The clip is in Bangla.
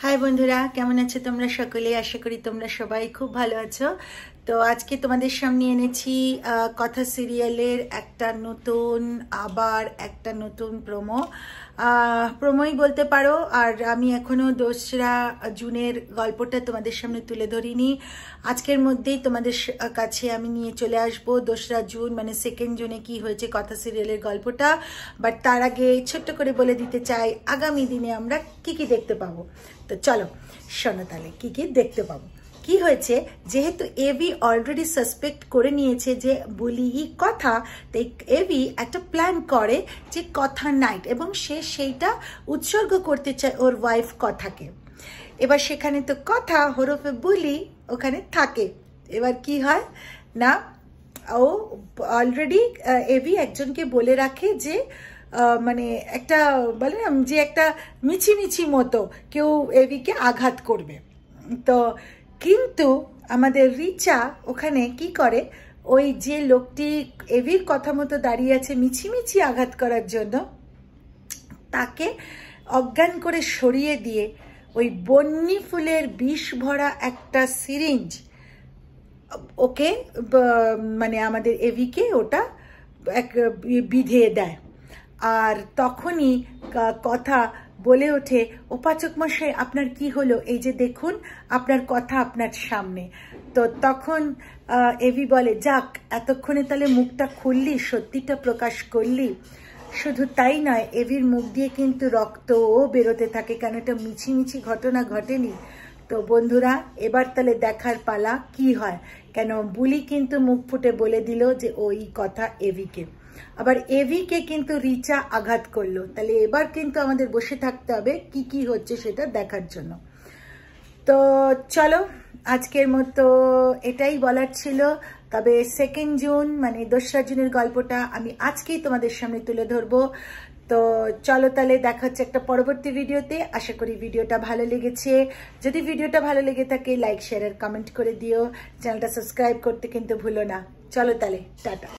হাই বন্ধুরা, কেমন আছো তোমরা সকলে? আশা করি তোমরা সবাই খুব ভালো আছো। তো আজকে তোমাদের সামনে এনেছি কথা সিরিয়ালের একটা নতুন প্রোমোই বলতে পারো। আর আমি এখনো 2রা জুনের গল্পটা তোমাদের সামনে তুলে ধরিনি। আজকের মধ্যেই তোমাদের কাছে আমি নিয়ে চলে আসবো 2রা জুন, মানে 2nd জুনে কি হয়েছে কথা সিরিয়ালের গল্পটা। বাট তার আগে ছোট্ট করে বলে দিতে চাই আগামী দিনে আমরা কি কি দেখতে পাবো। তো চলো শোনো তাহলে কি কি দেখতে পাবো। কি হয়েছে, যেহেতু এভি অলরেডি সাসপেক্ট করে নিয়েছে যে বুলি কথা, তাই এভি একটা প্ল্যান করে যে কথা নাইট, এবং সে সেইটা উৎসর্গ করতে চায় ওর ওয়াইফ কথাকে। এবার সেখানে তো কথা হরফে বুলি ওখানে থাকে। এবার কি হয় না, ও অলরেডি এভি একজনকে বলে রাখে যে মানে একটা বলে না যে একটা মিছিমিছি মতো কেউ এভিকে আঘাত করবে। তো কিন্তু আমাদের রিচা ওখানে কি করে, ওই যে লোকটি এভির কথা মতো দাঁড়িয়ে আছে মিছিমিছি আঘাত করার জন্য, তাকে অজ্ঞান করে সরিয়ে দিয়ে ওই বন্যি ফুলের বিষ ভরা একটা সিরিঞ্জ ওকে মানে আমাদের এভিকে ওটা বিধিয়ে দেয়। আর তখনই কথা বলে ওঠে, ওপাচক মশাই আপনার কি হলো, এই যে দেখুন আপনার কথা আপনার সামনে। তো তখন এভি বলে, যাক এতক্ষণে তাহলে মুখটা খুললি, সত্যিটা প্রকাশ করলি। শুধু তাই নয়, এভির মুখ দিয়ে কিন্তু রক্তও বেরোতে থাকে, কেন এটা মিছিমিছি ঘটনা ঘটেনি। তো বন্ধুরা, এবার তাহলে দেখার পালা কি হয়। কেন বুলি কিন্তু মুখ ফুটে বলে দিল যে ওই কথা এভিকে, আবার এভিকে কিন্তু রিচা আঘাত করলো। তাহলে এবার কিন্তু আমাদের বসে থাকতে হবে কি কি হচ্ছে সেটা দেখার জন্য। তো চলো, আজকের মতো এটাই বলার ছিল। তবে 2nd জুন মানে 2রা জুনের গল্পটা আমি আজকেই তোমাদের সামনে তুলে ধরবো। তো চলো তাহলে দেখা হচ্ছে একটা পরবর্তী ভিডিওতে। আশা করি ভিডিওটা ভালো লেগেছে। যদি ভিডিওটা ভালো লেগে থাকে লাইক শেয়ার আর কমেন্ট করে দিও। চ্যানেলটা সাবস্ক্রাইব করতে কিন্তু ভুলো না। চলো তাহলে টাটা।